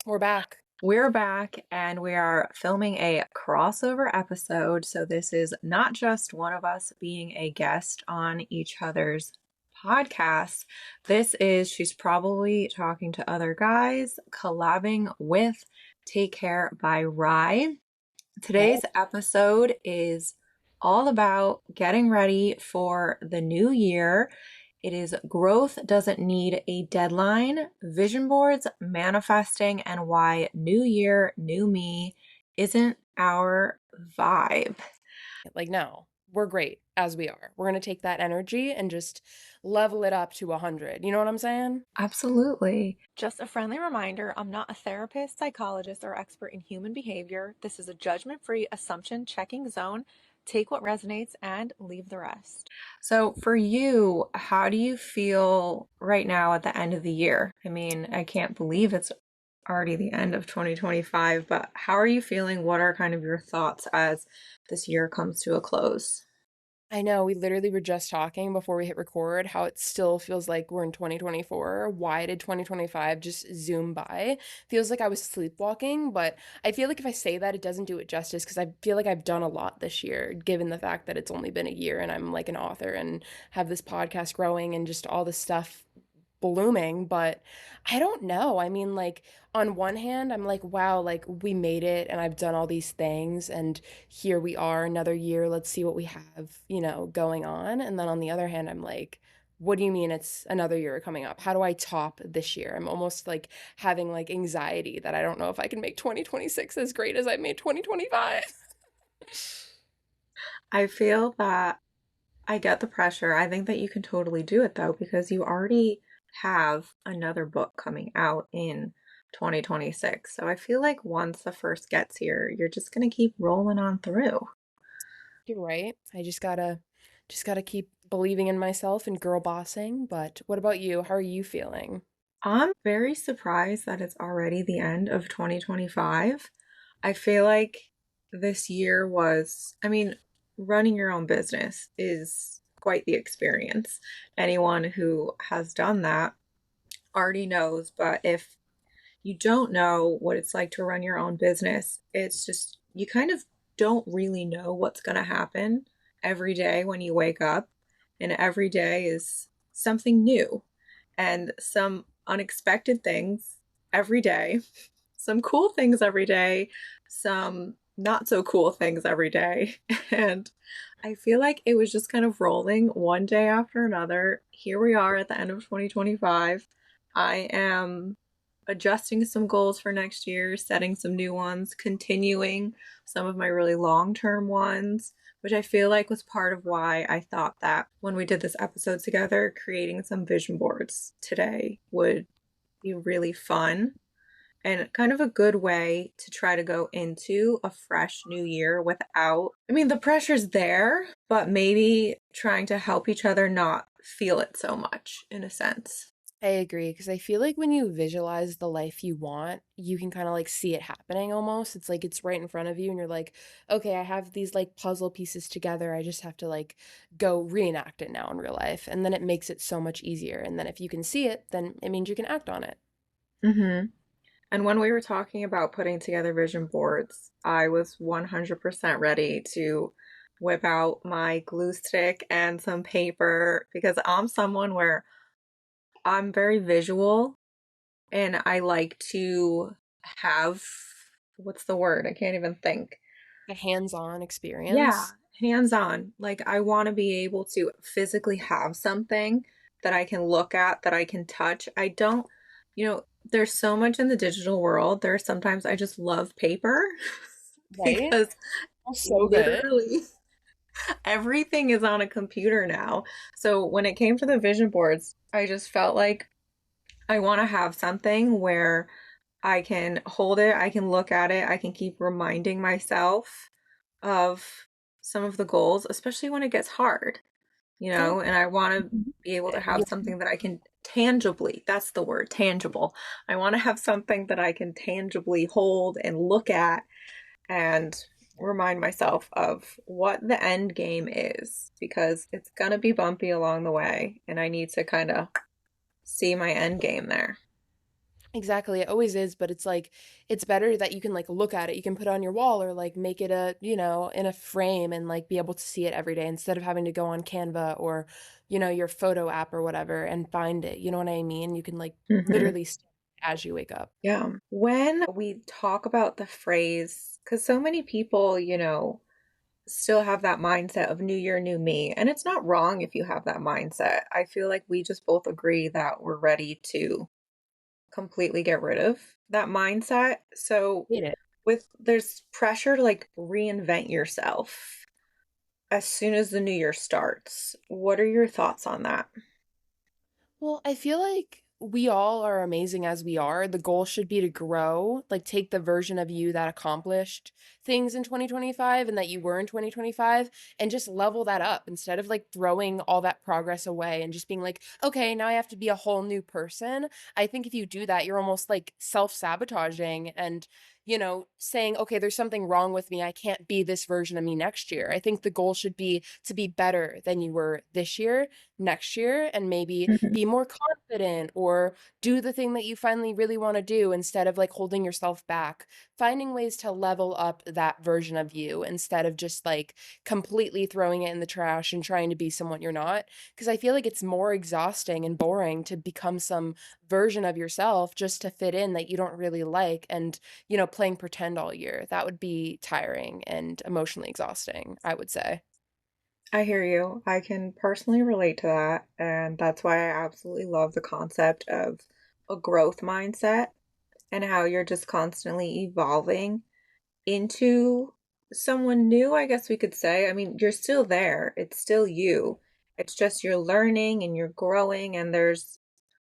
We're back. We're back and we are filming a crossover episode. So, this is not just one of us being a guest on each other's podcasts. She's probably talking to other guys, collabing with Take Care by Rye. Yes. Today's episode is all about getting ready for the new year. It is Growth Doesn't Need a Deadline, Vision Boards, Manifesting, and Why New Year, New Me isn't our vibe. Like, no, we're great as we are. We're going to take that energy and just level it up to 100. You know what I'm saying? Absolutely. Just a friendly reminder, I'm not a therapist, psychologist, or expert in human behavior. This is a judgment-free assumption checking zone. Take what resonates and leave the rest. So, for you, how do you feel right now at the end of the year? I mean, I can't believe it's already the end of 2025, but how are you feeling? What are kind of your thoughts as this year comes to a close? I know we literally were just talking before we hit record how it still feels like we're in 2024. Why did 2025 just zoom by? Feels like I was sleepwalking, but I feel like if I say that, it doesn't do it justice because I feel like I've done a lot this year, given the fact that it's only been a year and I'm like an author and have this podcast growing and just all this stuff blooming. But I don't know. I mean, like, on one hand, I'm like, wow, like we made it and I've done all these things and here we are another year. Let's see what we have, going on. And then on the other hand, I'm like, what do you mean it's another year coming up? How do I top this year? I'm almost like having like anxiety that I don't know if I can make 2026 as great as I made 2025. I feel that I get the pressure. I think that you can totally do it though, because you already have another book coming out in 2026. So I feel like once the first gets here, you're just going to keep rolling on through. You're right. I just gotta keep believing in myself and girl bossing. But what about you? How are you feeling? I'm very surprised that it's already the end of 2025. I feel like this year was, I mean, running your own business is quite the experience. Anyone who has done that already knows, but if you don't know what it's like to run your own business, it's just, you kind of don't really know what's going to happen every day when you wake up. And every day is something new and some unexpected things every day, some cool things every day, some not so cool things every day. And I feel like it was just kind of rolling one day after another. Here we are at the end of 2025. I am adjusting some goals for next year, setting some new ones, continuing some of my really long-term ones, which I feel like was part of why I thought that when we did this episode together, creating some vision boards today would be really fun and kind of a good way to try to go into a fresh new year without, I mean, the pressure's there, but maybe trying to help each other not feel it so much in a sense. I agree because I feel like when you visualize the life you want, you can kind of like see it happening almost. It's like it's right in front of you and you're like, okay, I have these like puzzle pieces together. I just have to like go reenact it now in real life. And then it makes it so much easier. And then if you can see it, then it means you can act on it. Mm-hmm. And when we were talking about putting together vision boards, I was 100% ready to whip out my glue stick and some paper because I'm someone where I'm very visual and I like to have, what's the word? I can't even think. A hands-on Yeah, experience. hands on. Like, I want to be able to physically have something that I can look at, that I can touch. I don't, there's so much in the digital world. There are sometimes I just love paper Right? because That's so good. literally everything is on a computer now. So when it came to the vision boards, I just felt like I want to have something where I can hold it, I can look at it, I can keep reminding myself of some of the goals, especially when it gets hard, I and I want to be able to yeah, have something that I can tangibly, that's the word, tangible. I want to have something that I can tangibly hold and look at and remind myself of what the end game is because it's going to be bumpy along the way and I need to kind of see my end game there. Exactly, it always is, but it's like it's better that you can like look at it. You can put it on your wall or like make it a, in a frame and like be able to see it every day instead of having to go on Canva or, your photo app or whatever and find it. You know what I mean? You can like Hmm. literally see it as you wake up. Yeah. When we talk about the phrase, because so many people, still have that mindset of new year, new me. And it's not wrong if you have that mindset. I feel like we just both agree that we're ready to completely get rid of that mindset. So Hate it. with there's pressure to like reinvent yourself as soon as the new year starts. What are your thoughts on that? Well, I feel like we all are amazing as we are. The goal should be to grow, like take the version of you that accomplished things in 2025 and that you were in 2025 and just level that up instead of like throwing all that progress away and just being like, okay, now I have to be a whole new person. I think if you do that, you're almost like self-sabotaging and saying, okay, there's something wrong with me. I can't be this version of me next year. I think the goal should be to be better than you were this year, next year, and maybe Mhm. be more confident or do the thing that you finally really want to do instead of like holding yourself back. Finding ways to level up that version of you instead of just like completely throwing it in the trash and trying to be someone you're not. Because I feel like it's more exhausting and boring to become some version of yourself just to fit in that you don't really like and, playing pretend all year. That would be tiring and emotionally exhausting, I would say. I hear you. I can personally relate to that. And that's why I absolutely love the concept of a growth mindset and how you're just constantly evolving into someone new, I guess we could say. I mean, you're still there, it's still you. It's just you're learning and you're growing, and there's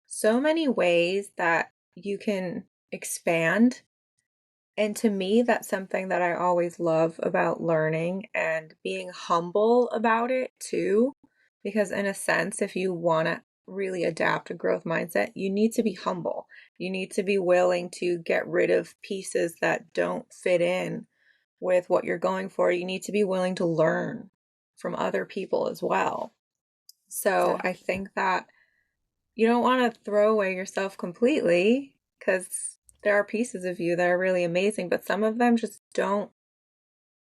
so many ways that you can expand. And to me, that's something that I always love about learning and being humble about it too. Because, in a sense, if you want to really adapt a growth mindset, you need to be humble. You need to be willing to get rid of pieces that don't fit in with what you're going for. You need to be willing to learn from other people as well. So I Exactly. think that you don't want to throw away yourself completely because there are pieces of you that are really amazing, but some of them just don't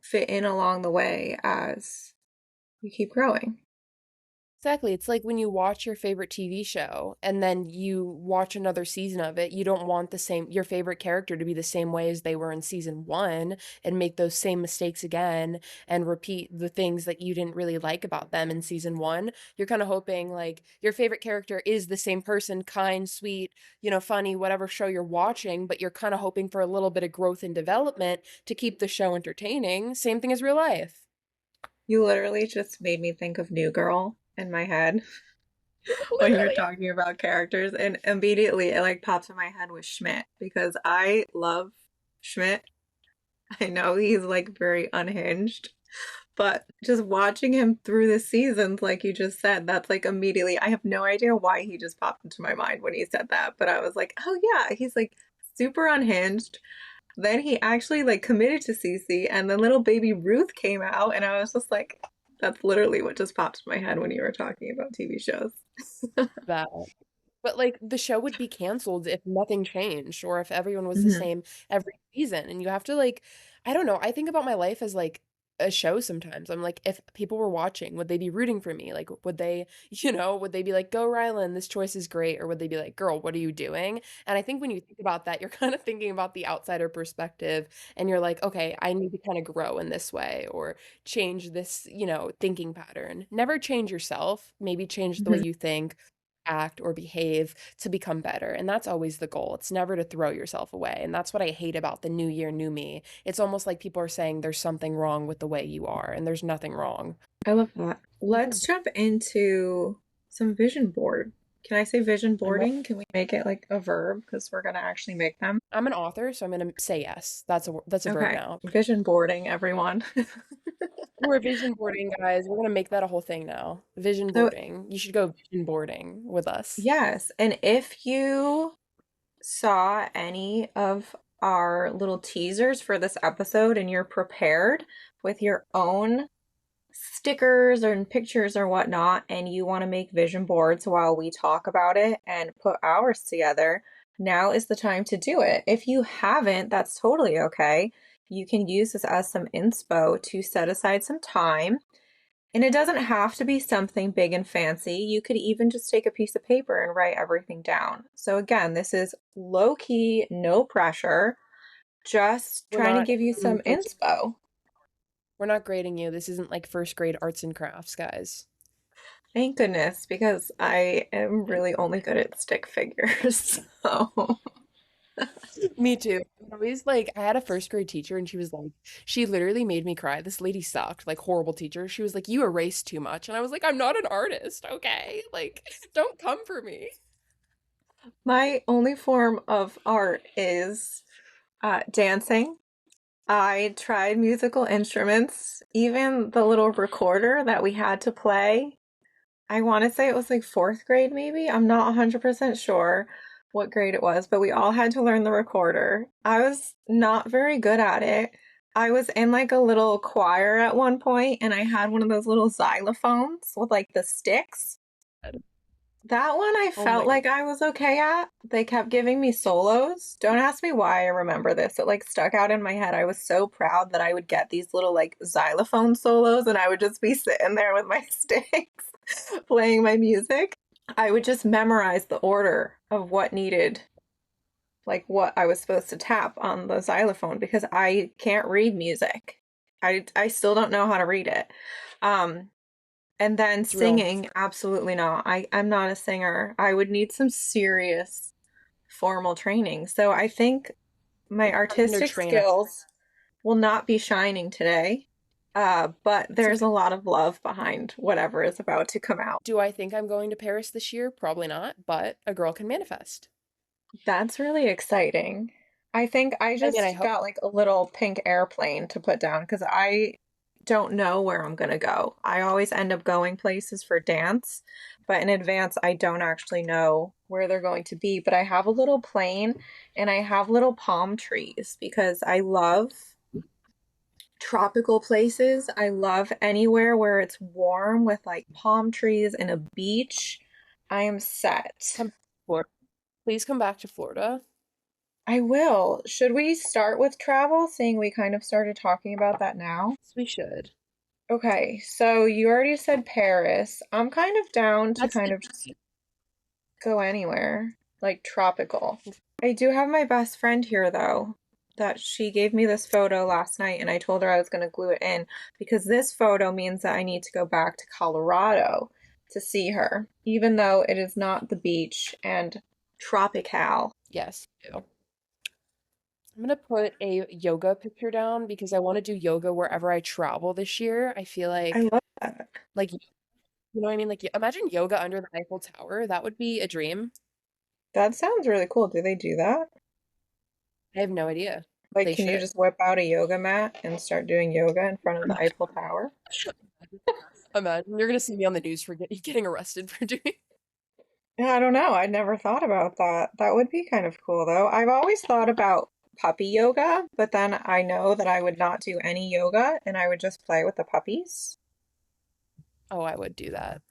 fit in along the way as you keep growing. Exactly. It's like when you watch your favorite TV show and then you watch another season of it, you don't want your favorite character to be the same way as they were in season one and make those same mistakes again and repeat the things that you didn't really like about them in season one. You're kind of hoping like your favorite character is the same person, kind, sweet, funny, whatever show you're watching, but you're kind of hoping for a little bit of growth and development to keep the show entertaining. Same thing as real life. You literally just made me think of New Girl in my head when you're Literally. talking about characters, and immediately it like pops in my head with Schmidt because I love Schmidt. I know he's like very unhinged, but just watching him through the seasons, like you just said, that's like immediately, I have no idea why he just popped into my mind when he said that, but I was like, oh yeah, he's like super unhinged. Then he actually like committed to Cece, and then little baby Ruth came out, and I was just like, that's literally what just popped in my head when you were talking about TV shows. That. But like the show would be canceled if nothing changed or if everyone was the Hmm. same every season. And you have to like, I don't know. I think about my life as like a show sometimes. I'm like, if people were watching, would they be rooting for me? Like, would they, would they be like, go Rylan, this choice is great? Or would they be like, girl, what are you doing? And I think when you think about that, you're kind of thinking about the outsider perspective and you're like, okay, I need to kind of grow in this way or change this, thinking pattern. Never change yourself, maybe change the way Hmm. you think act or behave to become better. And that's always the goal. It's never to throw yourself away. And that's what I hate about the new year, new me. It's almost like people are saying there's something wrong with the way you are, and there's nothing wrong. I love that. Yeah. Let's jump into some vision board. Can I say vision I'm re- boarding? Can we make it like a verb? Because we're gonna actually make them. I'm an author, so I'm gonna say yes. That's a verb Okay, now. vision boarding, everyone. We're vision boarding, guys. We're gonna make that a whole thing now. Vision So, boarding. You should go vision boarding with us. yes, and if you saw any of our little teasers for this episode and you're prepared with your own stickers or pictures or whatnot, and you want to make vision boards while we talk about it and put ours together, now is the time to do it. If you haven't, that's totally okay. You can use this as some inspo to set aside some time. And it doesn't have to be something big and fancy. You could even just take a piece of paper and write everything down. So, again, this is low key, no pressure, just We're trying to not give you some first, inspo. we're not grading you. This isn't like first grade arts and crafts, guys. Thank goodness, because I am really only good at stick figures. So, Me too. I always like I had a first grade teacher and she was like she literally made me cry. This lady sucked, like horrible teacher. She was like, "You erase too much." And I was like, "I'm not an artist, okay? Like don't come for me." my only form of art is dancing. I tried musical instruments, even the little recorder that we had to play. I want to say it was like fourth grade, maybe. I'm not 100% sure what grade it was, but we all had to learn the recorder. I was not very good at it. I was in like a little choir at one point, and I had one of those little xylophones with like the sticks. That one I Oh felt my God. like I was okay at. They kept giving me solos. Don't ask me why I remember this. It like stuck out in my head. I was so proud that I would get these little like xylophone solos and I would just be sitting there with my sticks playing my music. I would just memorize the order of what needed, like what I was supposed to tap on the xylophone because I can't read music. I still don't know how to read it. Um, and then It's real. singing, absolutely not. I'm not a singer. I would need some serious formal training. So I think my Carpenter artistic trainer. skills will not be shining today. But It's there's okay. a lot of love behind whatever is about to come out. Do I think I'm going to Paris this year? Probably not, but a girl can manifest. That's really exciting. I think I I mean, I just hope. got like a little pink airplane to put down because I don't know where I'm gonna go. I always end up going places for dance, but in advance, I don't actually know where they're going to be. But I have a little plane and I have little palm trees because I love tropical places. I love anywhere where it's warm with like palm trees and a beach. I am set. Come Florida. Please come back to Florida. I will. Should we start with travel, seeing we kind of started talking about that now? Yes, we should. Okay, so you already said Paris. I'm kind of down to That's kind the of just go anywhere, like tropical. I do have my best friend here, though, that she gave me this photo last night, and I told her I was going to glue it in because this photo means that I need to go back to Colorado to see her, even though it is not the beach and tropical. yes. You do. I'm gonna put a yoga picture down because I want to do yoga wherever I travel this year. I feel I love that. like you know what I mean? Like imagine yoga under the Eiffel Tower. That would be a dream. That sounds really cool. Do they do that? I have no idea. Like, They can you should. just whip out a yoga mat and start doing yoga in front of the Eiffel Tower? Imagine you're gonna see me on the news for getting arrested for doing. Yeah, I don't know. I'd never thought about that. That would be kind of cool, though. I've always thought about puppy yoga, but then I know that I would not do any yoga and I would just play with the puppies. Oh, I would do that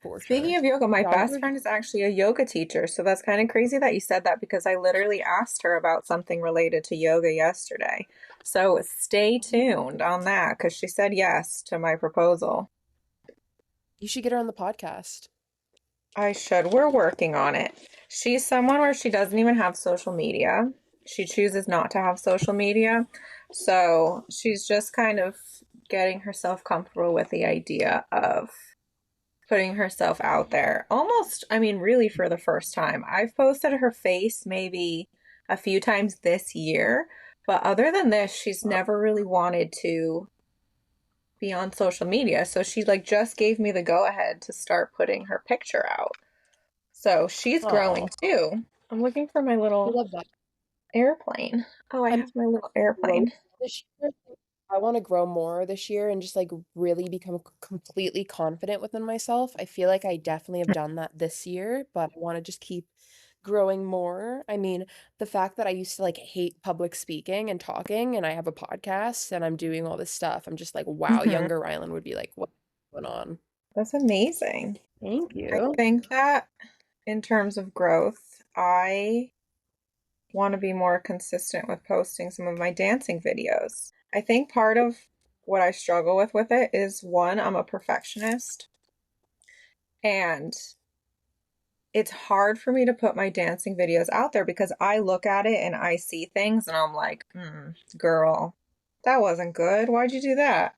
for Speaking sure. of yoga, my Dogs best are friend is actually a yoga teacher, so that's kind of crazy that you said that because I literally asked her about something related to yoga yesterday. So stay tuned on that because she said yes to my proposal. You should get her on the podcast. I should. We're working on it. She's someone where she doesn't even have social media. She chooses not to have social media. So she's just kind of getting herself comfortable with the idea of putting herself out there. Almost, I mean, really for the first time. I've posted her face maybe a few times this year, but other than this, she's never really wanted to be on social media. So she like just gave me the go ahead to start putting her picture out. So she's growing Oh, too. I'm looking for my I little love that. airplane. Oh, I I'm have my little growing airplane. this year. I want to grow more this year and just like really become completely confident within myself. I feel like I definitely have done that this year, but I want to just keep growing more. I mean, the fact that I used to like hate public speaking and talking, and I have a podcast and I'm doing all this stuff, I'm just like, wow, Hmm. younger Rylan would be like, what's going on? That's amazing. Thank I you. think that in terms of growth, I want to be more consistent with posting some of my dancing videos. I think part of what I struggle with it is one, I'm a perfectionist, and it's hard for me to put my dancing videos out there because I look at it and I see things and I'm like, girl, that wasn't good. Why'd you do that?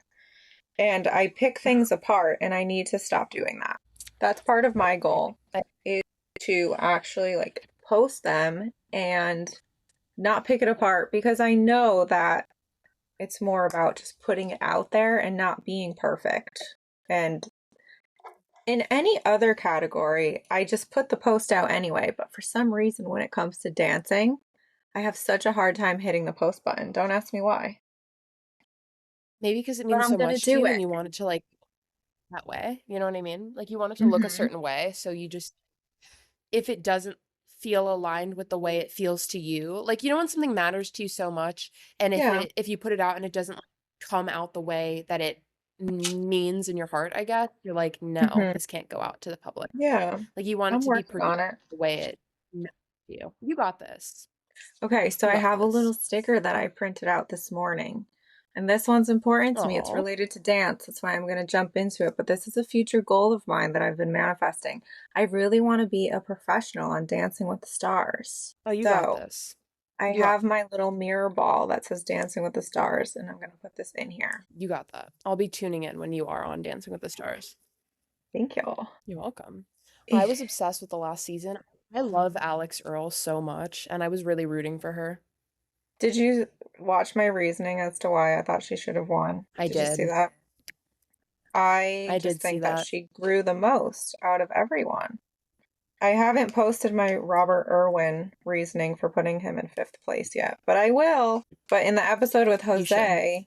And I pick things apart and I need to stop doing that. That's part of my goal I, is to actually like post them and not pick it apart because I know that it's more about just putting it out there and not being perfect. And in any other category, I just put the post out anyway. But for some reason, when it comes to dancing, I have such a hard time hitting the post button. Don't ask me why. maybe because it But means I'm so gonna much to do you and it. you want it to like that way. You know what I mean? Like you want it to look a Hmm. certain way. So you just, if it doesn't feel aligned with the way it feels to you, like, you know, when something matters to you so much, and Yeah. if you put it out and it doesn't come out the way that it means in your heart, I guess, you're like, no, Hmm. this can't go out to the public. Yeah. Like you want it I'm to be working produced on it. the way it meant to you. You got this. Okay, so You I got have a little this. sticker that I printed out this morning. And this one's important to me. It's Oh, related to dance. That's why I'm going to jump into it. But this is a future goal of mine that I've been manifesting. I really want to be a professional on Dancing with the Stars. oh, you got So this. I You got have my little mirror ball that says Dancing with the Stars, and I'm going to put this in here. you got that. I'll be tuning in when you are on Dancing with the Stars. Thank you. You're welcome. I was obsessed with the last season. I love Alex Earl so much, and I was really rooting for her. Did you watch my reasoning as to why I thought she should have won? I Did you see did. that? I I just did see think that that. she grew the most out of everyone. I haven't posted my Robert Irwin reasoning for putting him in fifth place yet, but I will. But in the episode with You should. Jose,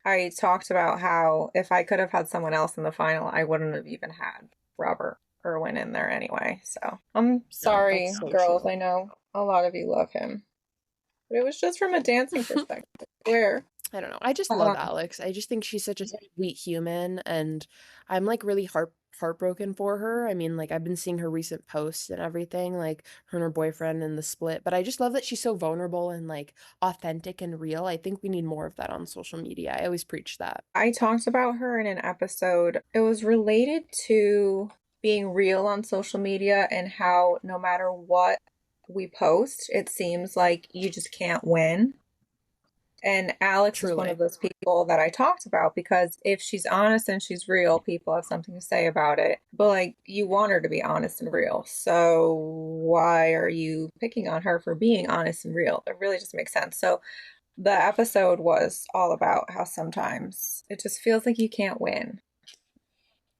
I talked about how if I could have had someone else in the final, I wouldn't have even had Robert Irwin in there anyway. So I'm No, that's sorry, so girls. true. I know a lot of you love him, but it was just from a dancing perspective. Where? I don't know. I just love Um, Alex. I just think she's such a sweet human, and I'm like really heartbroken for her. I mean, like I've been seeing her recent posts and everything, like her and her boyfriend and the split, but I just love that she's so vulnerable and like authentic and real. I think we need more of that on social media. I always preach that. I talked about her in an episode. It was related to being real on social media and how no matter what we post, it seems like you just can't win. And Alex is one of Truly. those people that I talked about because if she's honest and she's real, people have something to say about it. But like, you want her to be honest and real. So why are you picking on her for being honest and real? It really just makes sense. So the episode was all about how sometimes it just feels like you can't win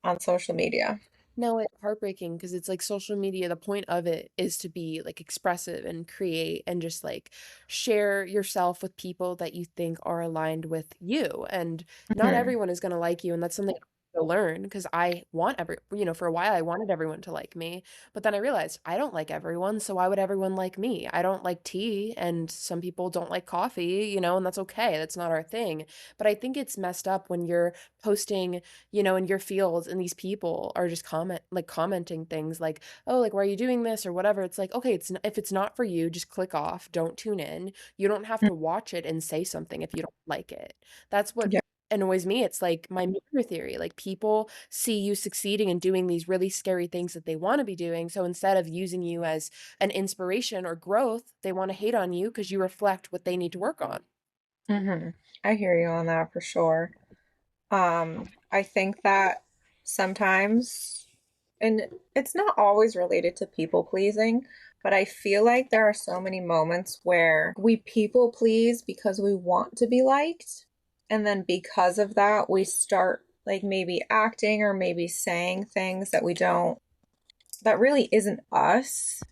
on social media. No, it's heartbreaking because it's like social media, the point of it is to be like expressive and create and just like share yourself with people that you think are aligned with you. And not Hmm. everyone is going to like you. And that's something to learn because I want you know, for a while I wanted everyone to like me, but then I realized I don't like everyone. So why would everyone like me? I don't like tea and some people don't like coffee, you know, and that's okay. That's not our thing. But I think it's messed up when you're posting, you know, in your fields and these people are just commenting things like, oh, like, why are you doing this or whatever. It's like, okay, if it's not for you, just click off, don't tune in. You don't have to watch it and say something if you don't like it. That's what Yeah. annoys me. It's like my mirror theory. Like people see you succeeding and doing these really scary things that they want to be doing. So instead of using you as an inspiration or growth, they want to hate on you because you reflect what they need to work on. Hmm. I hear you on that for sure. I think that sometimes, and it's not always related to people pleasing, but I feel like there are so many moments where we people please because we want to be liked. And then because of that, we start like maybe acting or maybe saying things that we don't, that really isn't us.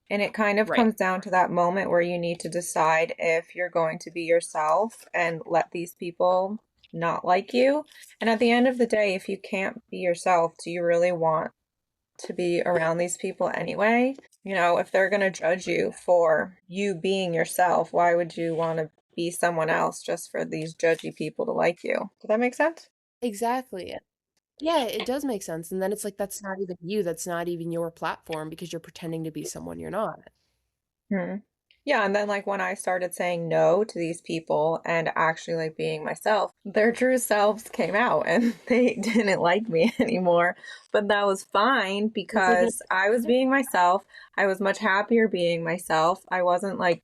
And it kind of Right. comes down to that moment where you need to decide if you're going to be yourself and let these people not like you. And at the end of the day, if you can't be yourself, do you really want to be around these people anyway? You know, if they're going to judge you for you being yourself, why would you want to be someone else just for these judgy people to like you? Does that make sense? Exactly. Yeah, it does make sense. And then it's like that's not even you, that's not even your platform because you're pretending to be someone you're not. Hmm. Yeah, and then like when I started saying no to these people and actually like being myself, their true selves came out and they didn't like me anymore. But that was fine It's like because I was being myself. I was much happier being myself. I wasn't like,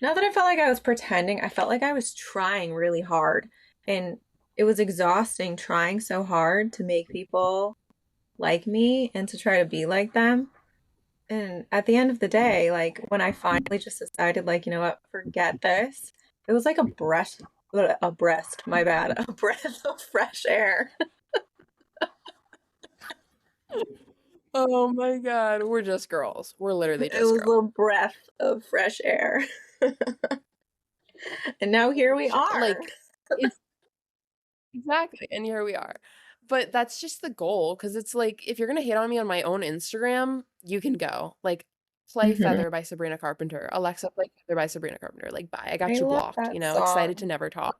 not that I felt like I was pretending, I felt like I was trying really hard. And it was exhausting trying so hard to make people like me and to try to be like them. And at the end of the day, like when I finally just decided, like, you know what, forget this, it was like my bad, a breath of fresh air. oh my God, we're just girls. We're literally It just was girls. a breath of fresh air. And now here we are. Like, it's exactly. And here we are. But that's just the goal because it's like if you're gonna hate on me on my own Instagram, you can go. Like, play Hmm. Feather by Sabrina Carpenter. Alexa, play Feather by Sabrina Carpenter. Like, bye. I I got you love blocked, that excited to song. never talk.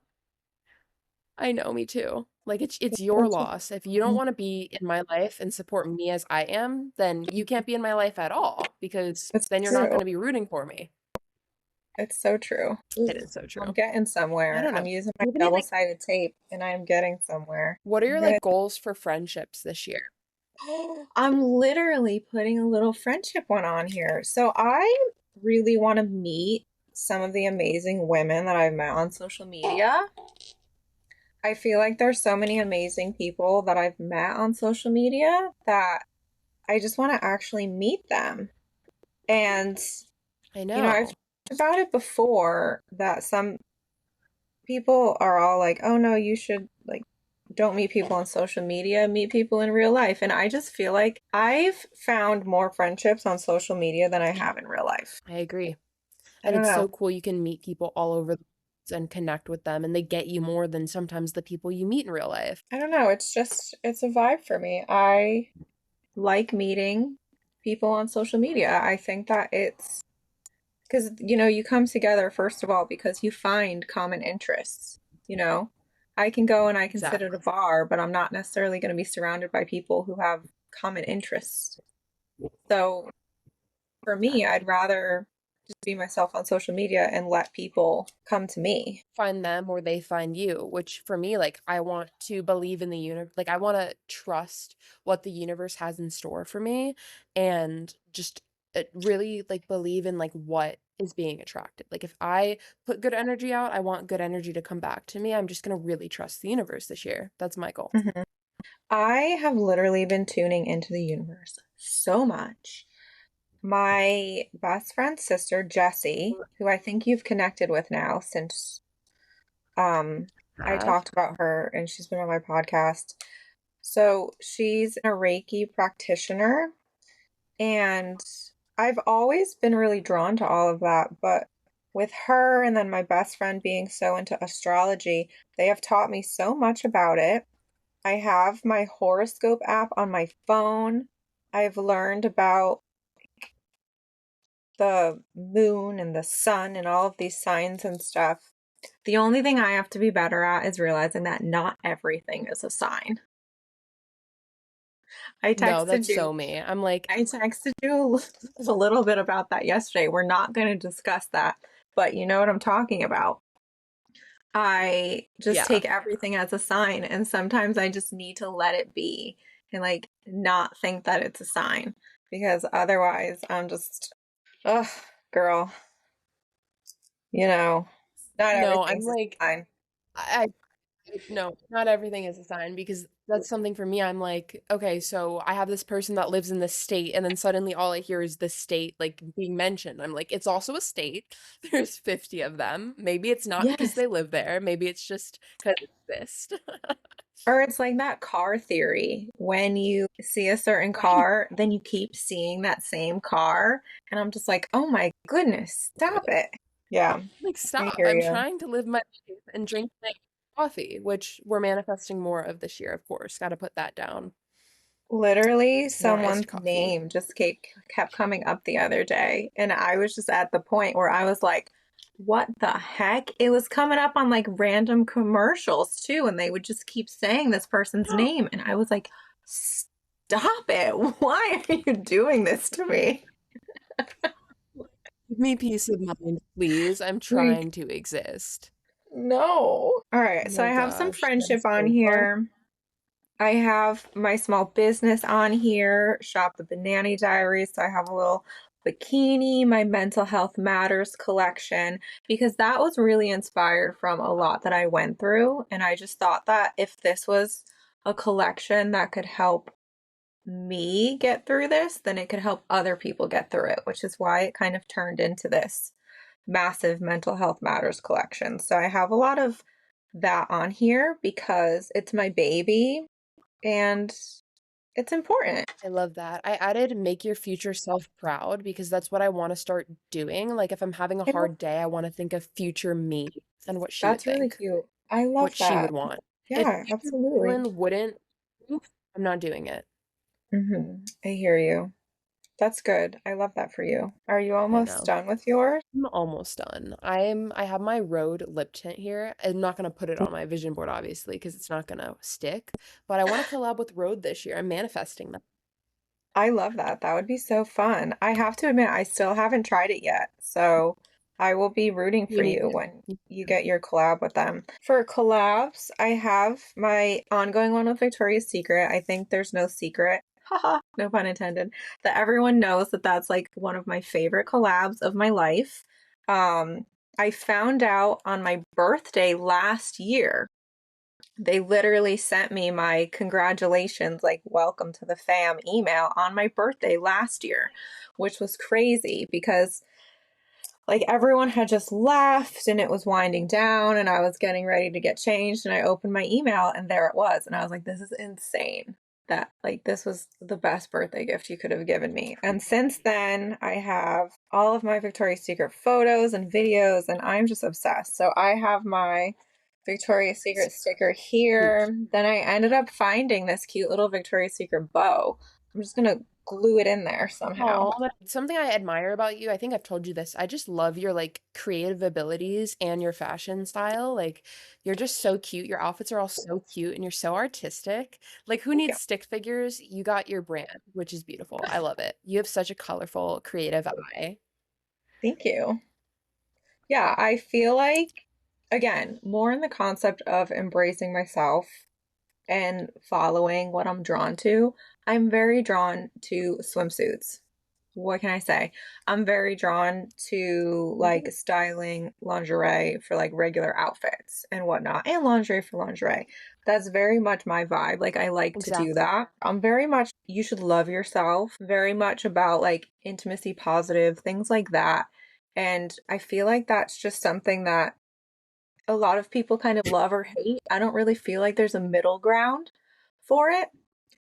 I know, me too. Like it's your Such a- loss. If you don't want to be in my life and support me as I am, then you can't be in my life at all because It's then you're not true. going to be rooting for me. It's so true. It is so I'm true. getting I somewhere. don't know. I'm using my Do you have any like double-sided tape and I'm getting somewhere. what are I'm your gonna like goals for friendships this year? I'm literally putting a little friendship one on here. So I really want to meet some of the amazing women that I've met on social media. I feel like there's so many amazing people that I've met on social media that I just want to actually meet them. And, I I've know. talked about it before that some people are all like, oh no, you should like don't meet people on social media, meet people in real life. And I just feel like I've found more friendships on social media than I have in real life. I agree. I And don't it's know. so cool you can meet people all over the and connect with them and they get you more than sometimes the people you meet in real life. I don't know. It's a vibe for me. I like meeting people on social media. I think that it's because, you come together, first of all, because you find common interests, you know? I can go and I can sit at a Exactly. bar, but I'm not necessarily going to be surrounded by people who have common interests. So for me, I'd rather just be myself on social media and let people come to me. Find them or they find you, which for me, like, I want to believe in the universe. Like, I want to trust what the universe has in store for me and just really, like, believe in, like, what is being attracted. Like, if I put good energy out, I want good energy to come back to me. I'm just going to really trust the universe this year. That's my goal. Mhm. I have literally been tuning into the universe so much. My best friend's sister, Jessie, who I think you've connected with now since I Have. talked about her and she's been on my podcast. So she's a Reiki practitioner, and I've always been really drawn to all of that. But with her and then my best friend being so into astrology, they have taught me so much about it. I have my horoscope app on my phone. I've learned about the moon and the sun and all of these signs and stuff. The only thing I have to be better at is realizing that not everything is a sign. I No, texted that's you so me. I'm like, I texted you a little bit about that yesterday. We're not going to discuss that, but you know what I'm talking about. I just yeah. take everything as a sign, and sometimes I just need to let it be and like not think that it's a sign because otherwise I'm just, ugh, girl, you know, not No, I'm everything's a like, sign. I no, not everything is a sign because that's something for me. I'm like, okay, so I have this person that lives in this state, and then suddenly all I hear is this state like being mentioned. I'm like, it's also a state. There's 50 of them. Maybe it's not because Yes. they live there. Maybe it's just because it exists. Or it's like that car theory. When you see a certain Right. car, then you keep seeing that same car. And I'm just like, oh my goodness, stop it. Yeah, Like, I stop. hear I'm you. trying to live my life and drink my coffee, which we're manifesting more of this year, of course. Got to put that down. Literally, More iced someone's coffee. name just kept coming up the other day. And I was just at the point where I was like, What the heck? It was coming up on like random commercials too, and they would just keep saying this person's name. And I was like, stop it. Why are you doing this to me? Give me peace of mind, please. I'm Like, trying to exist. no. All Oh right, so I my have some gosh, friendship that's on so fun. here. I have my small business on here, Shop the Banana Diaries. So I have a little bikini, my Mental Health Matters collection, because that was really inspired from a lot that I went through. And I just thought that if this was a collection that could help me get through this, then it could help other people get through it, which is why it kind of turned into this massive Mental Health Matters collection. So I have a lot of that on here because it's my baby and it's important. I love that. I added make your future self proud because that's what I want to start doing. Like if I'm having a I love, hard day, I want to think of future me and what she would that's really think, cute. I what love she would that. want. If Yeah, future absolutely. Caitlin wouldn't, oof, I'm not doing it. I hear you. That's good. I love that for you. Are you I almost know. done with yours? I'm almost done. I have my Rode lip tint here. I'm not gonna put it on my vision board obviously because it's not gonna stick, but I want to collab with Rode this year. I'm manifesting that. I love that. That would be so fun. I have to admit, I still haven't tried it yet. So I will be rooting for You need you to. when you get your collab with them. For collabs, I have my ongoing one with Victoria's Secret. I think there's no secret, haha, no pun intended, that everyone knows that that's like one of my favorite collabs of my life. Um, I found out on my birthday last year they literally sent me my congratulations, like, welcome to the fam email on my birthday last year, which was crazy because, like, everyone had just left and it was winding down and I was getting ready to get changed. And I opened my email and there it was. And I was like, this is insane. That, like, this was the best birthday gift you could have given me. And since then, I have all of my Victoria's Secret photos and videos, and I'm just obsessed. So I have my Victoria's Secret sticker Huge. here. Then I ended up finding this cute little Victoria's Secret bow. I'm just gonna glue it in there somehow. Oh, that's something I admire about you. I think I've told you this. I just love your like creative abilities and your fashion style. Like you're just so cute. Your outfits are all so cute and you're so artistic. Like who Thank you. needs stick figures? You got your brand, which is beautiful. I love it. You have such a colorful, creative eye. Thank you. Yeah, I feel like, again, more in the concept of embracing myself and following what I'm drawn to. I'm very drawn to swimsuits. What can I say? I'm very drawn to like styling lingerie for like regular outfits and whatnot, and lingerie for lingerie. That's very much my vibe. Like, I like to do Exactly. that. I'm very much, you should love yourself, very much about like intimacy positive, things like that. And I feel like that's just something that a lot of people kind of love or hate. I don't really feel like there's a middle ground for it.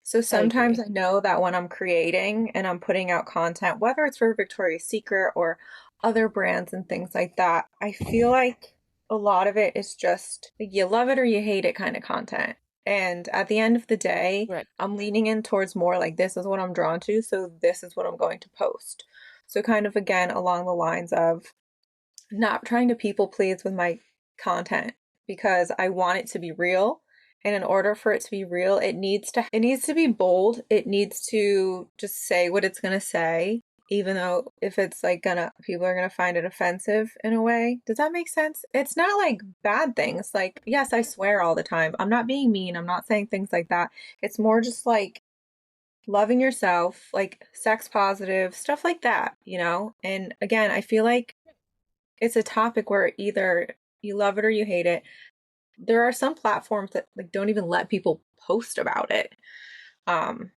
So I sometimes agree. I know that when I'm creating and I'm putting out content, whether it's for Victoria's Secret or other brands and things like that, I feel like a lot of it is just like, you love it or you hate it kind of content. And at the end of the day, Right. I'm leaning in towards more like this is what I'm drawn to, so this is what I'm going to post. So kind of again along the lines of not trying to people please with my content because I want it to be real. And in order for it to be real, it needs to be bold. It needs to just say what it's going to say, even though if it's like gonna people are going to find it offensive in a way. Does that make sense? It's not like bad things. Like, yes, I swear all the time. I'm not being mean. I'm not saying things like that. It's more just like loving yourself, like sex positive, stuff like that, you know? And again, I feel like it's a topic where either you love it or you hate it. There are some platforms that like don't even let people post about it. Um,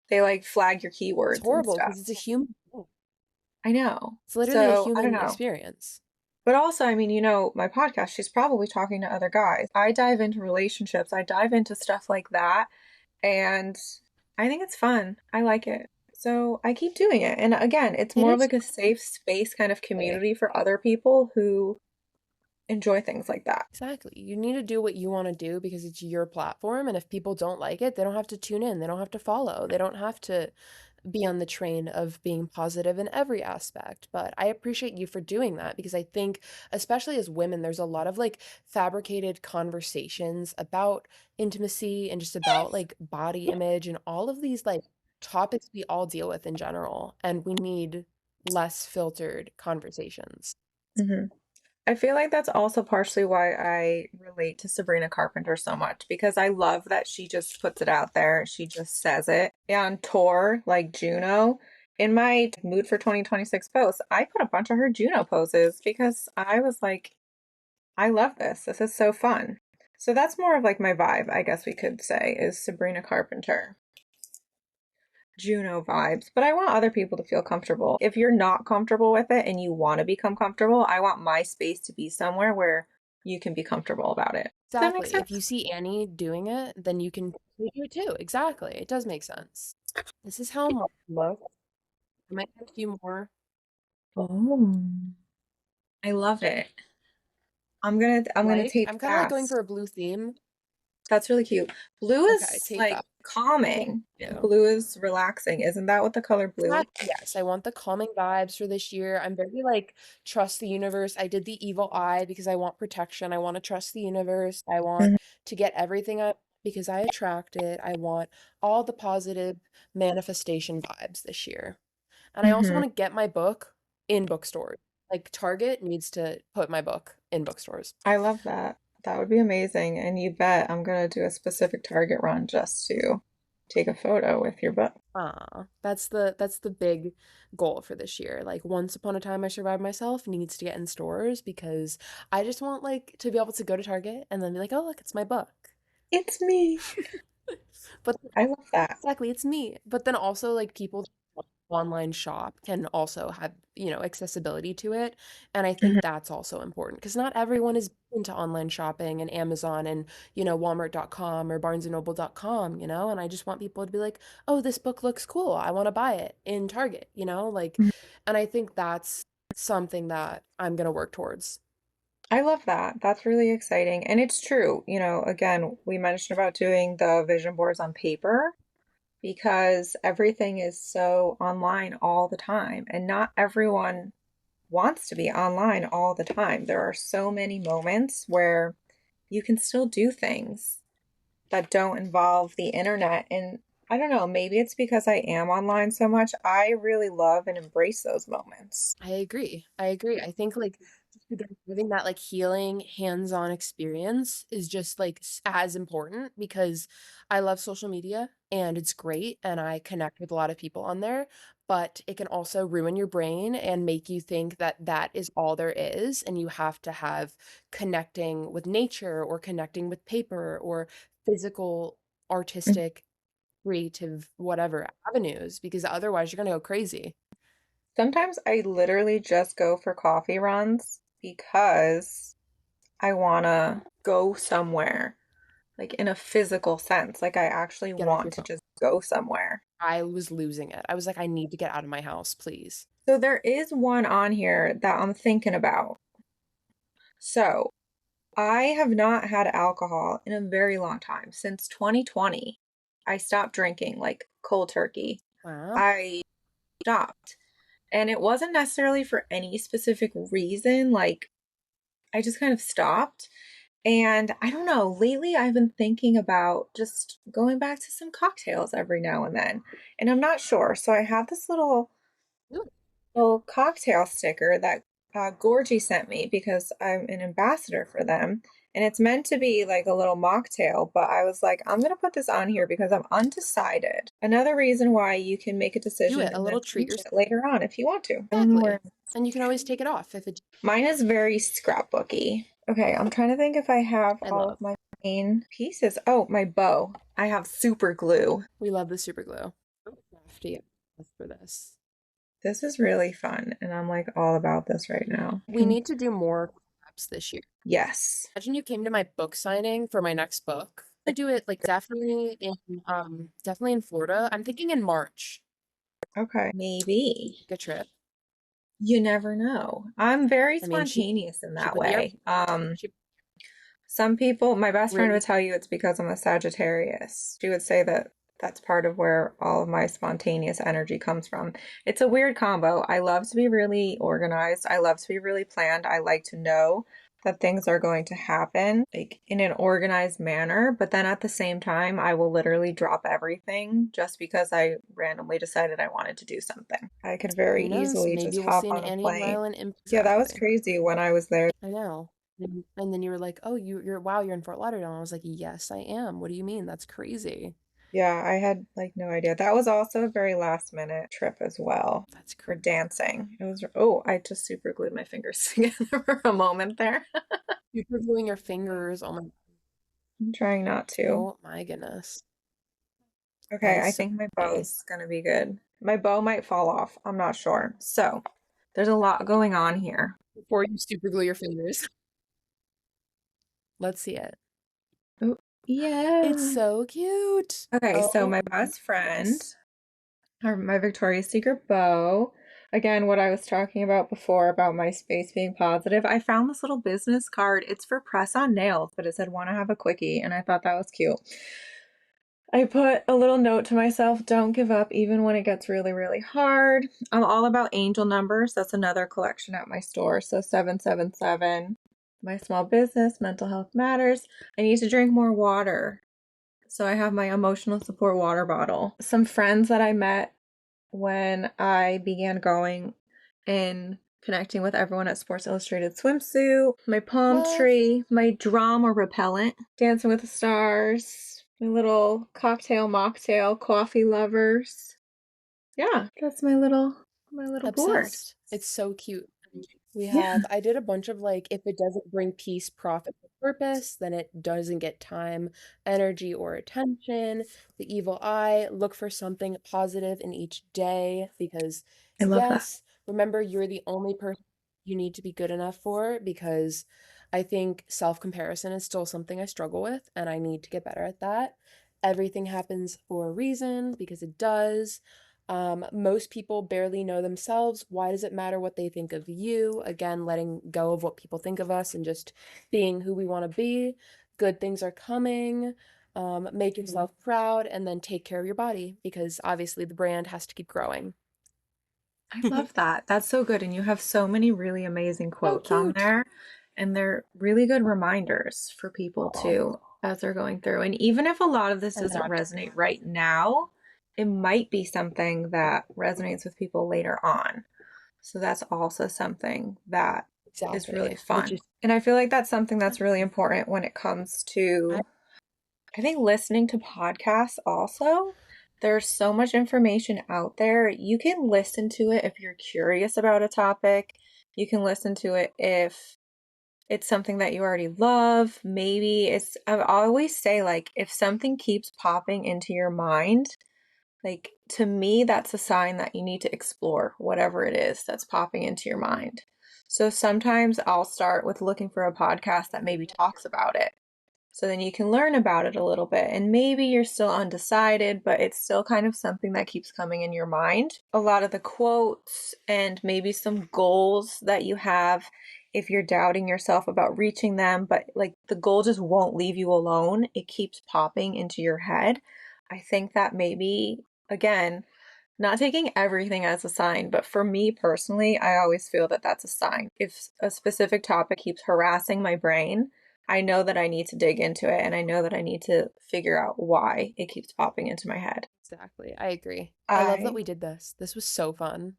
they like flag your It's keywords and horrible stuff. because it's a human. I know. It's literally a So I don't human know. experience. But also, I mean, my podcast, she's probably talking to other guys. I dive into relationships, I dive into stuff like that. And I think it's fun. I like it. So I keep doing it. And again, it's It more of is. like a safe space kind of community for other people who enjoy things like that. Exactly. You need to do what you want to do because it's your platform. And if people don't like it, they don't have to tune in. They don't have to follow. They don't have to. be on the train of being positive in every aspect. But I appreciate you for doing that because I think, especially as women, there's a lot of like fabricated conversations about intimacy and just about like body image and all of these like topics we all deal with in general. And we need less filtered conversations. Hmm. I feel like that's also partially why I relate to Sabrina Carpenter so much because I love that she just puts it out there. She just says it. On tour, like Juno, in my mood for 2026 posts, I put a bunch of her Juno poses because I was like, I love this. This is so fun. So that's more of like my vibe, I guess we could say, is Sabrina Carpenter. Juno vibes, but I want other people to feel comfortable. If you're not comfortable with it and you want to become comfortable, I want my space to be somewhere where you can be comfortable about it. Does that make Exactly. If you sense? see Annie doing it, then you can do it too. Exactly. It does make sense. This is how mine looks. I might have a few more. Oh, I love it. I'm gonna Like, tape I'm kind of like going fast. for a blue theme. That's really cute. Blue Okay, is tape like that. Thank calming and you. blue is relaxing. Isn't that what the color blue is? Yes, I want the calming vibes for this year. I'm very like trust the universe. I did the evil eye because I want protection. I want to trust the universe. I want Mhm. to get everything up because I attract it. I want all the positive manifestation vibes this year. And I also Mhm. want to get my book in bookstores. Like Target needs to put my book in bookstores. I love that. That would be amazing. And you bet I'm gonna do a specific Target run just to take a photo with your book. That's the big goal for this year. Like Once Upon a Time I Survived Myself needs to get in stores because I just want like to be able to go to Target and then be like, "Oh, look, it's my book." It's me. But I love that. exactly, it's me. But then also like people online shop can also have, accessibility to it. And I think Mhm. that's also important because not everyone is into online shopping and Amazon and, Walmart.com or BarnesandNoble.com, and I just want people to be like, "Oh, this book looks cool. I want to buy it in Target," like, and I think that's something that I'm going to work towards. I love that. That's really exciting. And it's true. Again, we mentioned about doing the vision boards on paper because everything is so online all the time, and not everyone wants to be online all the time. There are so many moments where you can still do things that don't involve the internet. And I don't know, maybe it's because I am online so much. I really love and embrace those moments. I agree. I agree. I think like just again, having that like healing hands-on experience is just like as important because I love social media and it's great and I connect with a lot of people on there, but it can also ruin your brain and make you think that that is all there is and you have to have connecting with nature or connecting with paper or physical, artistic, creative, whatever avenues because otherwise you're going to go crazy. Sometimes I literally just go for coffee runs because I want to go somewhere, like in a physical sense. Like I actually Get off want your to phone. just go somewhere. I was losing it. I was like, I need to get out of my house, please. So there is one on here that I'm thinking about. So I have not had alcohol in a very long time. Since 2020, I stopped drinking like cold turkey. Wow. I stopped. And it wasn't necessarily for any specific reason. Like, I just kind of stopped. And I don't know, lately I've been thinking about just going back to some cocktails every now and then. And I'm not sure. So I have this Ooh, little cocktail sticker that Gorgie sent me because I'm an ambassador for them. And it's meant to be like a little mocktail, but I was like, I'm going to put this on here because I'm undecided. Another reason why you can make a do decision it. A and then little treat change yourself. it later on if you want to. I don't know where. Exactly. And you can always take it off if it. Mine is very scrapbooky. Okay, I'm trying to think if I have I all love. of my main pieces. Oh, my bow. I have super glue. We love the super glue. Crafty for this. This is really fun, and I'm like all about this right now. We need to do more collabs this year. Yes. Imagine you came to my book signing for my next book. I do it like definitely in Florida. I'm thinking in March. Okay. Maybe. Like a trip. You never know. I'm very I mean, spontaneous in she that put the air. way. She Some people, my best friend would really tell you it's because I'm a Sagittarius. She would say that That's part of where all of my spontaneous energy comes from. It's a weird combo. I love to be really organized. I love to be really planned. I like to know that things are going to happen like in an organized manner, but then at the same time, I will literally drop everything just because I randomly decided I wanted to do something. I could very Who knows? easily Maybe just we'll hop see an on a Annie and plane. Rylan in Yeah, that was exactly. crazy when I was there. I know. And then you were like, "Oh, you're wow, you're in Fort Lauderdale." And I was like, "Yes, I am. What do you mean? That's crazy." Yeah, I had like no idea. That was also a very last minute trip as well That's for crazy. dancing. It was, oh, I just super glued my fingers together for a moment there. Super gluing your fingers. I'm trying not to. Oh my goodness. That Okay, is I so think my funny. bow's gonna be good. My bow might fall off. I'm not sure. So, there's a lot going on here. Before you super glue your fingers. Let's see it. Oh, It's yeah. so cute. Okay, so Oh my my best friend, goodness. or my Victoria's Secret bow. Again, what I was talking about before about my space being positive. I found this little business card. It's for press on nails, but it said, "Want to have a quickie?" And I thought that was cute. I put a little note to myself, don't give up even when it gets really, really hard. I'm all about angel numbers. That's another collection at my store. So 777, my small business, mental health matters. I need to drink more water. So I have my emotional support water bottle. Some friends that I met when I began going and connecting with everyone at Sports Illustrated Swimsuit, my palm Love. tree, my drama repellent, Dancing with the Stars, my little cocktail mocktail, coffee lovers. Yeah, that's my little board. Obsessed. It's so cute. Yeah, I did a bunch of like, if it doesn't bring peace, profit, or purpose, then it doesn't get time, energy, or attention. The evil eye, look for something positive in each day because, I love that. yes, remember you're the only person you need to be good enough for because I think self-comparison is still something I struggle with and I need to get better at that. Everything happens for a reason because it does. Most people barely know themselves. Why does it matter what they think of you? Again, letting go of what people think of us and just being who we want to be. Good things are coming. Make yourself proud and then take care of your body because obviously the brand has to keep growing. I love that. That's so good. And you have so many really amazing So quotes on cute. there. And they're really good reminders for people too as they're going through. And even if a lot of this And doesn't resonate right now, it might be something that resonates with people later on. So that's also something that is really exactly, which fun. is And I feel like that's something that's really important when it comes I to I think listening to podcasts also, there's so much information out there. You can listen to it if you're curious about a topic. You can listen to it if it's something that you already love. Maybe I always say, like, if something keeps popping into your mind, like, to me, that's a sign that you need to explore whatever it is that's popping into your mind. So sometimes I'll start with looking for a podcast that maybe talks about it. So then you can learn about it a little bit. And maybe you're still undecided, but it's still kind of something that keeps coming in your mind. A lot of the quotes and maybe some goals that you have if you're doubting yourself about reaching them, but like the goal just won't leave you alone. It keeps popping into your head. I think that maybe, again, not taking everything as a sign, but for me personally, I always feel that that's a sign. If a specific topic keeps harassing my brain, I know that I need to dig into it and I know that I need to figure out why it keeps popping into my head. exactly. I agree. I love that I we did this. This was so fun.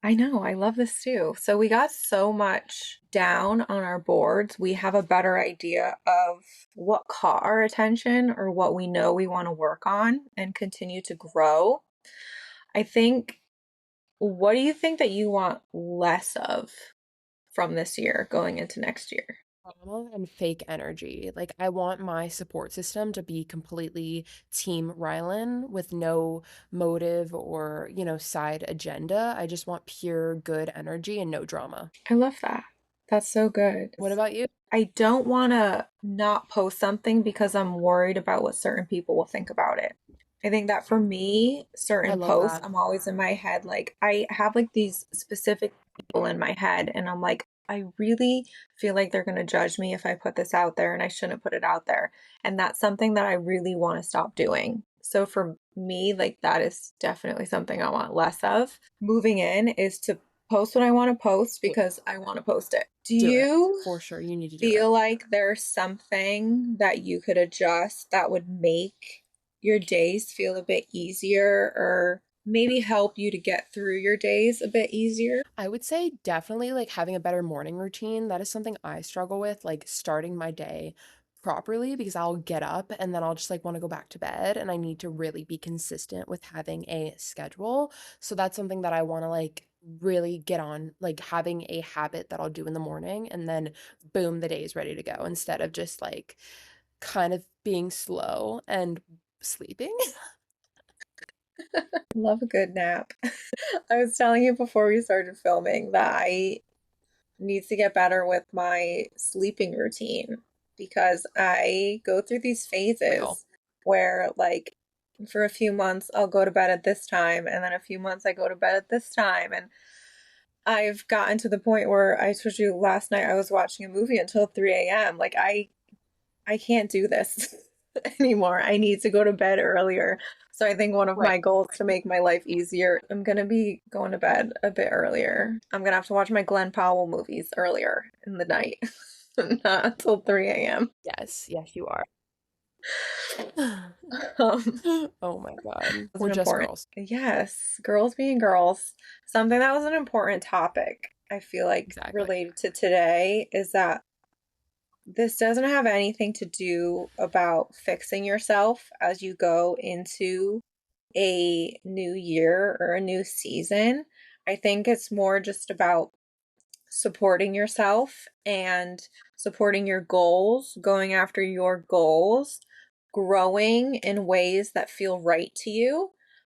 I know, I love this too. So we got so much down on our boards. We have a better idea of what caught our attention or what we know we want to work on and continue to grow. I think, what do you think that you want less of from this year going into next year? Drama and fake energy. Like, I want my support system to be completely Team Rylan with no motive or, side agenda. I just want pure good energy and no drama. I love that. That's so good. What about you? I don't want to not post something because I'm worried about what certain people will think about it. I think that for me, I certain love posts, that. I'm always in my head, like, I have like these specific people in my head, and I'm like, I really feel like they're going to judge me if I put this out there, and I shouldn't put it out there. And that's something that I really want to stop doing. So for me, like that is definitely something I want less of. Moving in is to post what I want to post Yeah, because I want to post it. Do do it. you For sure. You need to do it. feel like there's something that you could adjust that would make your days feel a bit easier or maybe help you to get through your days a bit easier? I would say definitely like having a better morning routine. That is something I struggle with, like starting my day properly because I'll get up and then I'll just like want to go back to bed and I need to really be consistent with having a schedule. So that's something that I want to like really get on, like having a habit that I'll do in the morning and then boom, the day is ready to go instead of just like kind of being slow and sleeping. Love a good nap. I was telling you before we started filming that I need to get better with my sleeping routine because I go through these Real. phases where, like, for a few months, I'll go to bed at this time, and then a few months, I go to bed at this time. And I've gotten to the point where I told you last night I was watching a movie until 3 a.m. Like, I can't do this anymore. I need to go to bed earlier. So I think one of Right. my goals to make my life easier, I'm gonna be going to bed a bit earlier. I'm gonna have to watch my Glenn Powell movies earlier in the night, not until 3 a.m. Yes, yes, you are. Um, Oh my God. was We're an just important, girls. yes, girls being girls. Something that was an important topic, I feel like, Exactly. related to today is that this doesn't have anything to do about fixing yourself as you go into a new year or a new season. I think it's more just about supporting yourself and supporting your goals, going after your goals, growing in ways that feel right to you.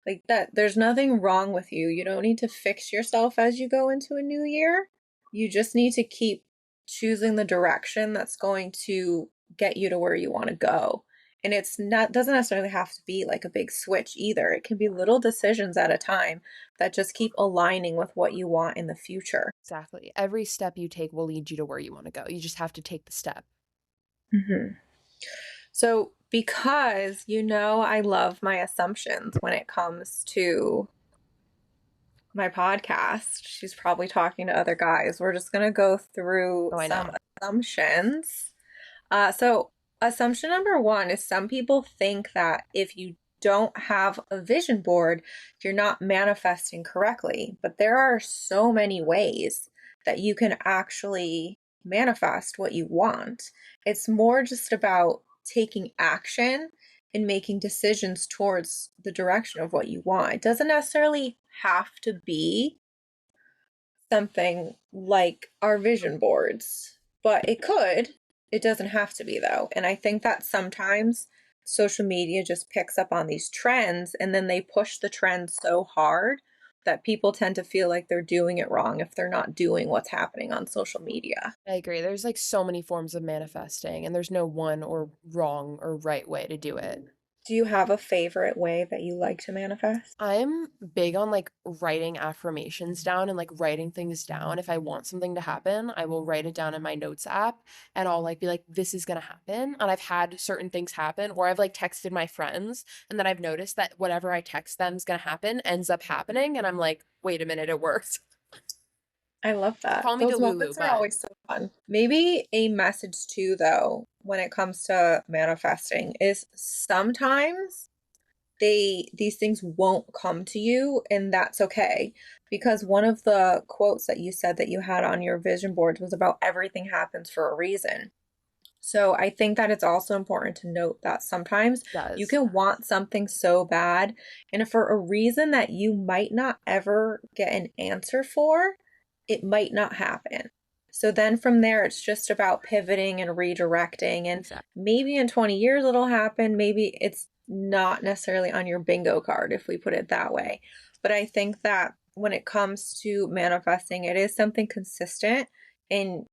Like that, there's nothing wrong with you. You don't need to fix yourself as you go into a new year. You just need to keep choosing the direction that's going to get you to where you want to go. And it's not, doesn't necessarily have to be like a big switch either. It can be little decisions at a time that just keep aligning with what you want in the future. Exactly. Every step you take will lead you to where you want to go. You just have to take the step. Mhm. So, because you know I love my assumptions when it comes to my podcast, she's probably talking to other guys. We're just going to go through Oh, I some know. assumptions. So, assumption number one is some people think that if you don't have a vision board, you're not manifesting correctly. But there are so many ways that you can actually manifest what you want. It's more just about taking action and making decisions towards the direction of what you want. It doesn't necessarily have to be something like our vision boards, but it could. It doesn't have to be, though. And I think that sometimes social media just picks up on these trends and then they push the trends so hard that people tend to feel like they're doing it wrong if they're not doing what's happening on social media. I agree. There's like so many forms of manifesting, and there's no one or wrong or right way to do it. Do you have a favorite way that you like to manifest? I'm big on like writing affirmations down and like writing things down. If I want something to happen, I will write it down in my notes app and I'll like be like, this is gonna happen. And I've had certain things happen, or I've like texted my friends and then I've noticed that whatever I text them is gonna happen ends up happening. And I'm like, wait a minute, it works. I love that. Call me Those Delulu, moments are but always so fun. Maybe a message too, though, when it comes to manifesting is sometimes these things won't come to you and that's okay because one of the quotes that you said that you had on your vision boards was about everything happens for a reason. So I think that it's also important to note that sometimes it you does. can want something so bad and for a reason that you might not ever get an answer for, it might not happen. So then from there, it's just about pivoting and redirecting. And Exactly. maybe in 20 years it'll happen. Maybe it's not necessarily on your bingo card, if we put it that way. But I think that when it comes to manifesting, it is something consistent. And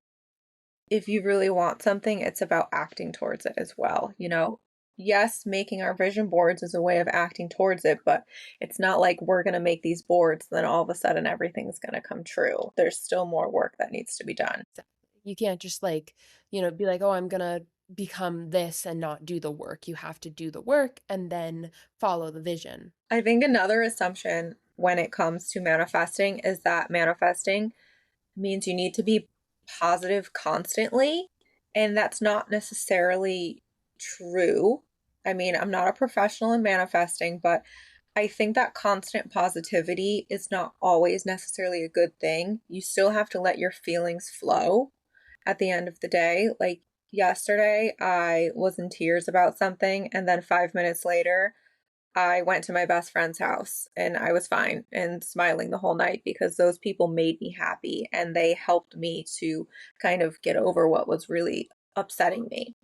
if you really want something, it's about acting towards it as well, you know? Yes, making our vision boards is a way of acting towards it, but it's not like we're going to make these boards, then all of a sudden everything's going to come true. There's still more work that needs to be done. Exactly. You can't just like, be like, oh, I'm gonna become this and not do the work. You have to do the work and then follow the vision. I think another assumption when it comes to manifesting is that manifesting means you need to be positive constantly. And that's not necessarily true. I mean, I'm not a professional in manifesting, but I think that constant positivity is not always necessarily a good thing. You still have to let your feelings flow at the end of the day. Like yesterday, I was in tears about something, and then 5 minutes later, I went to my best friend's house and I was fine and smiling the whole night because those people made me happy and they helped me to kind of get over what was really upsetting me.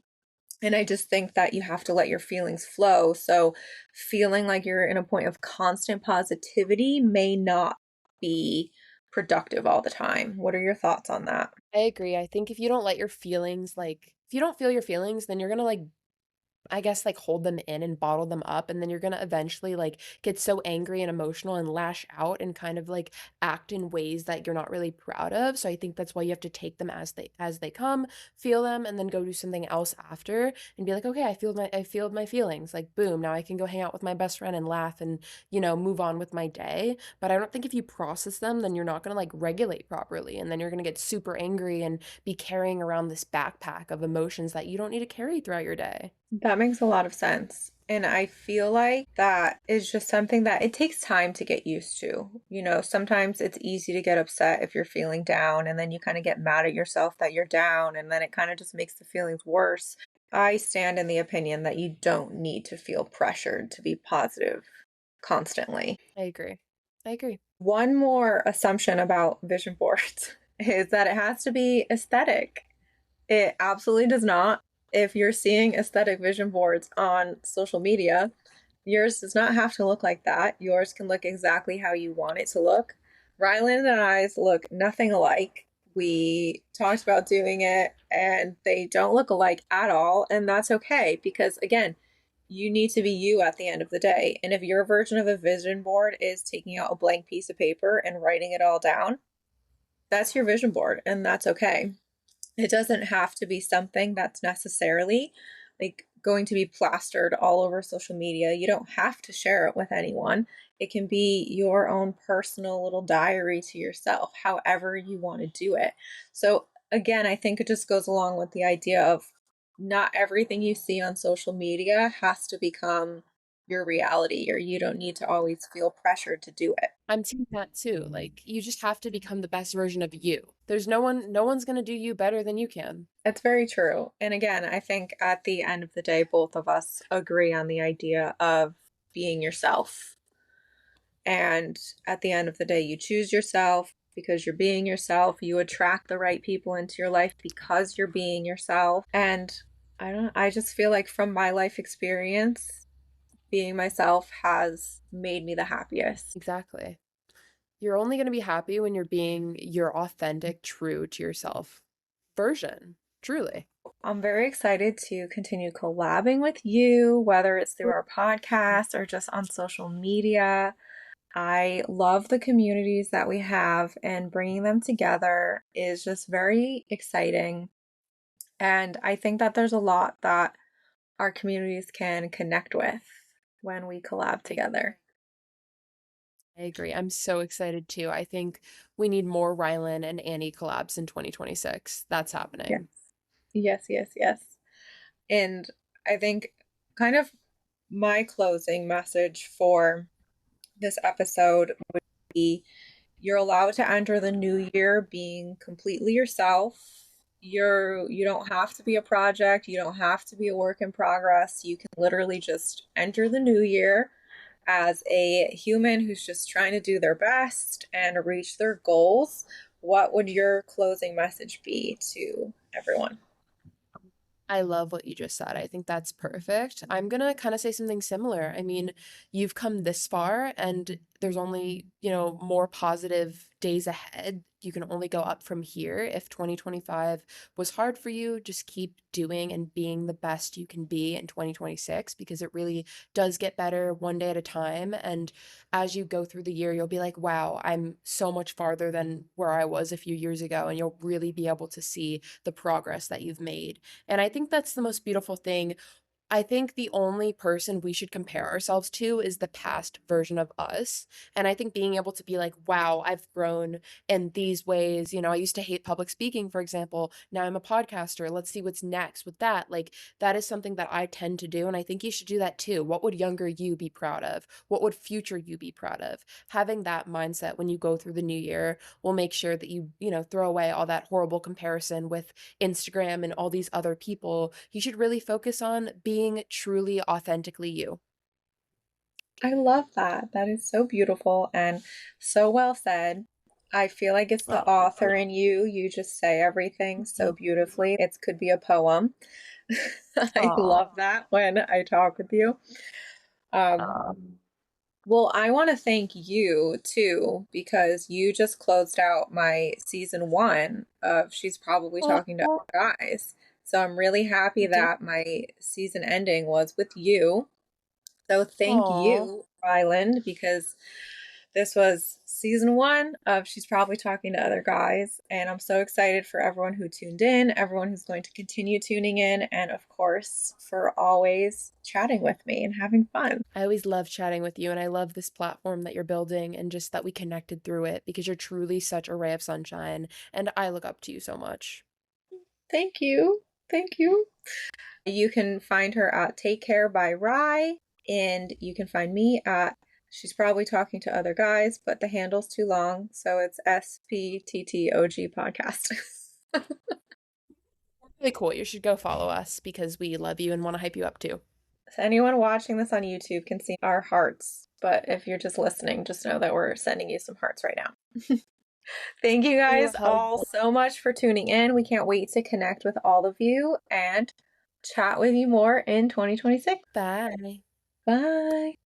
And I just think that you have to let your feelings flow. So, feeling like you're in a point of constant positivity may not be productive all the time. What are your thoughts on that? I agree. I think if you don't let your feelings, like, if you don't feel your feelings, then you're gonna like I guess, like, hold them in and bottle them up, and then you're gonna eventually, like, get so angry and emotional and lash out and kind of, like, act in ways that you're not really proud of, so I think that's why you have to take them as they come, feel them, and then go do something else after and be like, "Okay, I feel my feelings," like, boom, now I can go hang out with my best friend and laugh and, move on with my day, but I don't think if you process them, then you're not gonna, like, regulate properly, and then you're gonna get super angry and be carrying around this backpack of emotions that you don't need to carry throughout your day. That makes a lot of sense. And I feel like that is just something that it takes time to get used to. You know, sometimes it's easy to get upset if you're feeling down, and then you kind of get mad at yourself that you're down, and then it kind of just makes the feelings worse. I stand in the opinion that you don't need to feel pressured to be positive constantly. I agree. I agree. One more assumption about vision boards is that it has to be aesthetic. It absolutely does not. If you're seeing aesthetic vision boards on social media, yours does not have to look like that. Yours can look exactly how you want it to look. Ryland and I's look nothing alike. We talked about doing it and they don't look alike at all. And that's okay because, again, you need to be you at the end of the day. And if your version of a vision board is taking out a blank piece of paper and writing it all down, that's your vision board and that's okay. It doesn't have to be something that's necessarily like going to be plastered all over social media. You don't have to share it with anyone. It can be your own personal little diary to yourself, however you want to do it. So, again, I think it just goes along with the idea of not everything you see on social media has to become your reality, or you don't need to always feel pressured to do it. I'm team that too. Like, you just have to become the best version of you. No one's gonna do you better than you can. It's very true. And again, I think at the end of the day, both of us agree on the idea of being yourself. And at the end of the day, you choose yourself because you're being yourself. You attract the right people into your life because you're being yourself. And I just feel like from my life experience, being myself has made me the happiest. Exactly. You're only gonna be happy when you're being your authentic, true to yourself version. Truly. I'm very excited to continue collabing with you, whether it's through our podcast or just on social media. I love the communities that we have, and bringing them together is just very exciting. And I think that there's a lot that our communities can connect with when we collab I agree. together. I agree. I'm so excited too. I think we need more Rylan and Annie collabs in 2026. That's Yes, happening. yes, yes, yes. And I think kind of my closing message for this episode would be you're allowed to enter the new year being completely yourself. You don't have to be a project, you don't have to be a work in progress. You can literally just enter the new year as a human who's just trying to do their best and reach their goals. What would your closing message be to everyone? I love what you just said. I think that's perfect. I'm gonna kind of say something similar. I mean, you've come this far, and there's only, you know, more positive days ahead. You can only go up from here. If 2025 was hard for you, just keep doing and being the best you can be in 2026, because it really does get better one day at a time. And as you go through the year, you'll be like, wow, I'm so much farther than where I was a few years ago. And you'll really be able to see the progress that you've made. And I think that's the most beautiful thing. I think the only person we should compare ourselves to is the past version of us. And I think being able to be like, wow, I've grown in these ways. You know, I used to hate public speaking, for example. Now I'm a podcaster. Let's see what's next with that. Like, that is something that I tend to do. And I think you should do that too. What would younger you be proud of? What would future you be proud of? Having that mindset when you go through the new year will make sure that you know, throw away all that horrible comparison with Instagram and all these other people. You should really focus on being truly authentically you. I love that. That is so beautiful and so well said. I feel like it's the Oh, author in you. You just say everything so beautifully. It could be a poem. I aw. love that when I talk with you. Well, I want to thank you too, because you just closed out my season one of She's Probably Talking to Oh, Other Guys. So I'm really happy did. that my season ending was with you. So thank Aw. you, Ryland, because this was season one of She's Probably Talking to Other Guys. And I'm so excited for everyone who tuned in, everyone who's going to continue tuning in, and of course, for always chatting with me and having fun. I always love chatting with you, and I love this platform that you're building and just that we connected through it, because you're truly such a ray of sunshine, and I look up to you so much. Thank you. Thank you. You can find her at Take Care by Rye, and you can find me at She's Probably Talking to Other Guys, but the handle's too long, so it's SPTTOG Podcast. Really cool. You should go follow us because we love you and want to hype you up too. So anyone watching this on YouTube can see our hearts, but if you're just listening, just know that we're sending you some hearts right now. Thank you You a guys hug. all so much for tuning in. We can't wait to connect with all of you and chat with you more in 2026. Bye. Bye.